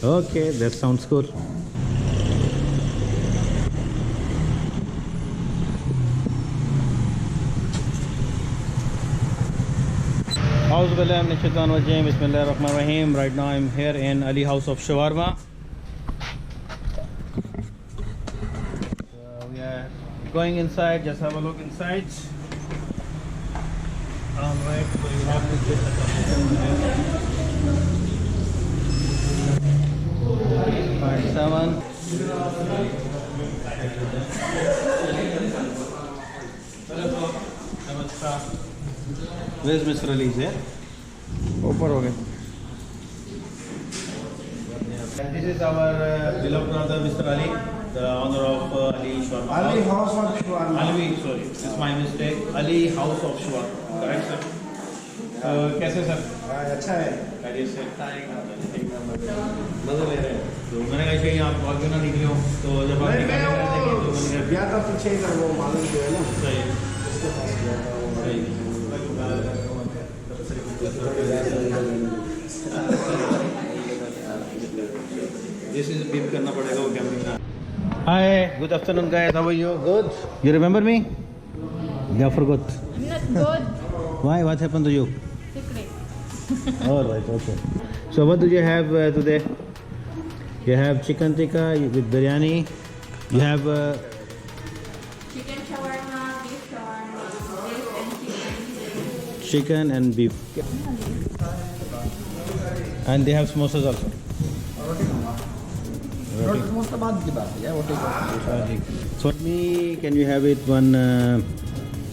Okay, that sounds good. Bismillahirrahmanirrahim. Right now I'm here in Ali House of Shawarma. So we are going inside, just have a look inside. Alright, so you have to get the condition here. 5-7. Where is Mr. Ali? Here? Okay. And this is our beloved brother Mr. Ali, the owner of Ali Shawarma. Ali House of Shawarma. Ali, sorry, it's my mistake. Ali House of Shawarma. Correct, sir? कैसे sir? अच्छा है। खैरियत से? मज़े ले रहे हैं। तो मैंने कहा कि आप बहुत क्यों ना निकले हो, तो जब आप निकलने रहे थे तो मैंने गया था पीछे का वो मालूम जो है ना। सही। उसके पास गया था वो। सही। This is beep करना पड़ेगा वो camera. Hi, good afternoon guys. How are you? Good. You remember me? Yeah, forgot. I'm not good. Why? What happened to you? Secret. All right, okay. So what do you have today? You have chicken tikka with biryani. You have Chicken shawarma, beef shawarma, beef and chicken and beef. And they have samosas also. Roti. So me, can you have it one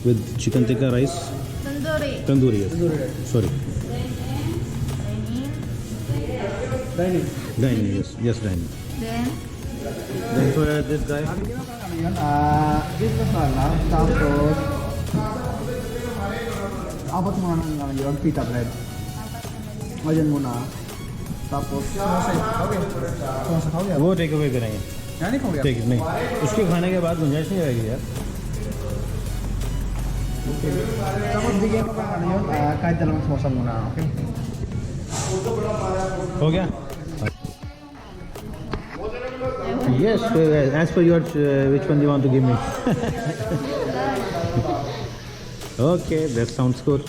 with chicken tikka rice? tandoori. Tandoori, yes. Sorry. Dining. Dining, yes. Yes, dining. Then Then for this guy. This was tapos abot mo na ng yung pita bread. Ngayon muna. Tapos वो take away करेंगे यानी हो गया ठीक नहीं उसके खाने के बाद गुंजाइश नहीं रहेगी यार tapos bigyan mo pa ano yun kahit dalawang samosa muna okay हो गया yes as per your which one you want to give me okay that sounds good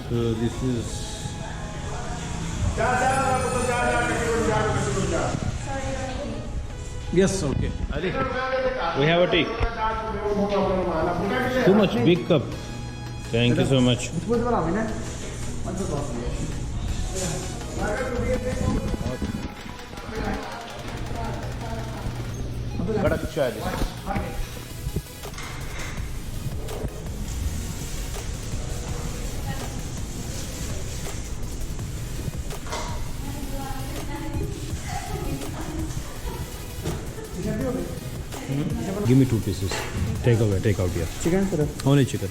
so this is yes okay Ali we have a tea too much big cup thank you so much Buat berapa ini? बड़ा अच्छा है Give me 2 pieces. Take away, take out here. Chicken sir. Only chicken.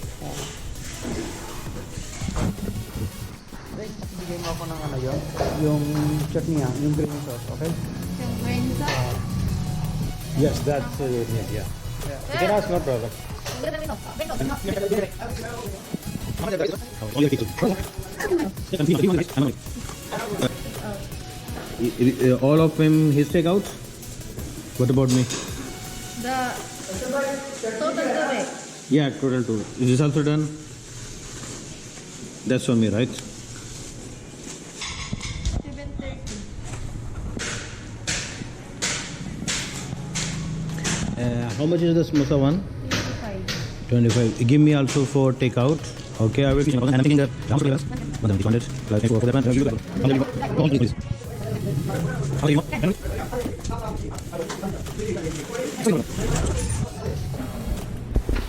Bigyan mo ako ng ano yun? Yung chutney yung green sauce, okay? yung green sauce. Yes, that's it. Yeah. You can ask, no problem. All of him his takeout? What about me? The total correct. Yeah, total 2. Is this also done? That's for me, right? 730. How much is the samosa one? 25. Give me also for takeout. Okay, I will. And I'm thinking that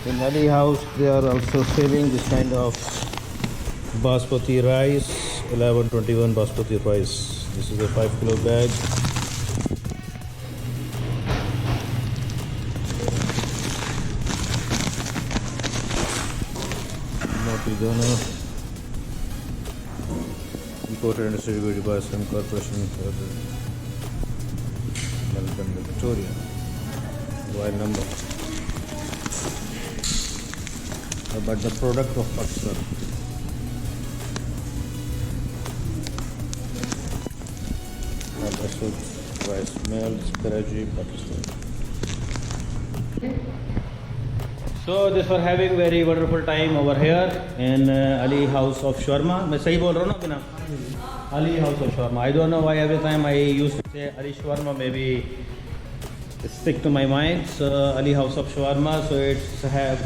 in Ali House, they are also selling this kind of basmati rice, 1121 basmati rice. This is a 5 kilo bag. Donor imported and distributed by some corporation for the Melbourne, Victoria. Mobile number but the product of Pakistan. Rice mills, Karachi, Pakistan. So this for having very wonderful time over here in Ali House of Shawarma. मैं सही बोल रहा हूँ ना बिना? Ali House of Shawarma. I don't know why every time I used to say Ali Shawarma, maybe it stick to my mind. So Ali House of Shawarma. So they have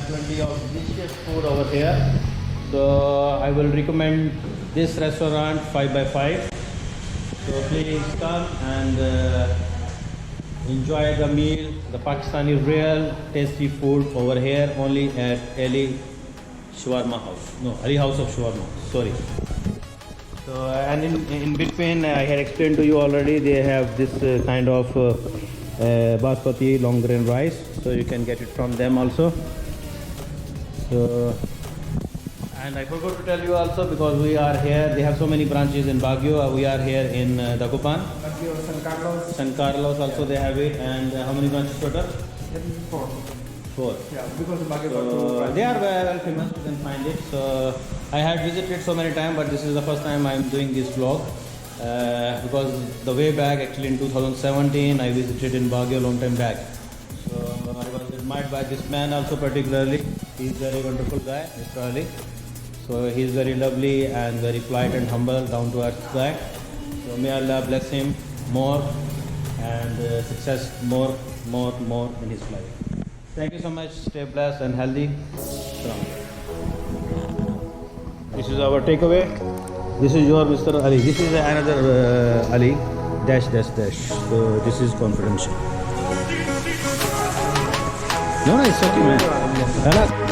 plenty of delicious food over here. So I will recommend this restaurant 5x5. So please come and enjoy the meal, the Pakistani real tasty food over here only at Ali Shawarma House. No, Ali House of Shawarma. Sorry. So and in between, I had explained to you already. They have this kind of basmati long grain rice, so you can get it from them also. So. And I forgot to tell you also, because we are here, they have so many branches in Baguio. We are here in Dagupan. Baguio, San Carlos. San Carlos also they have it. And how many branches total? 4. 4. Yeah, because of Baguio. So they are well famous, you can find it. So I had visited so many times, but this is the first time I am doing this vlog. Because the way back, actually in 2017, I visited in Baguio long time back. So I was admired by this man also particularly. He is a very wonderful guy, Mr. Ali. So he is very lovely and very polite and humble, down to earth guy. So may Allah bless him more and success more in his life. Thank you so much. Stay blessed and healthy. This is our takeaway. This is your Mr. Ali. This is another Ali. Dash. So this is confidential. No, it's okay, man.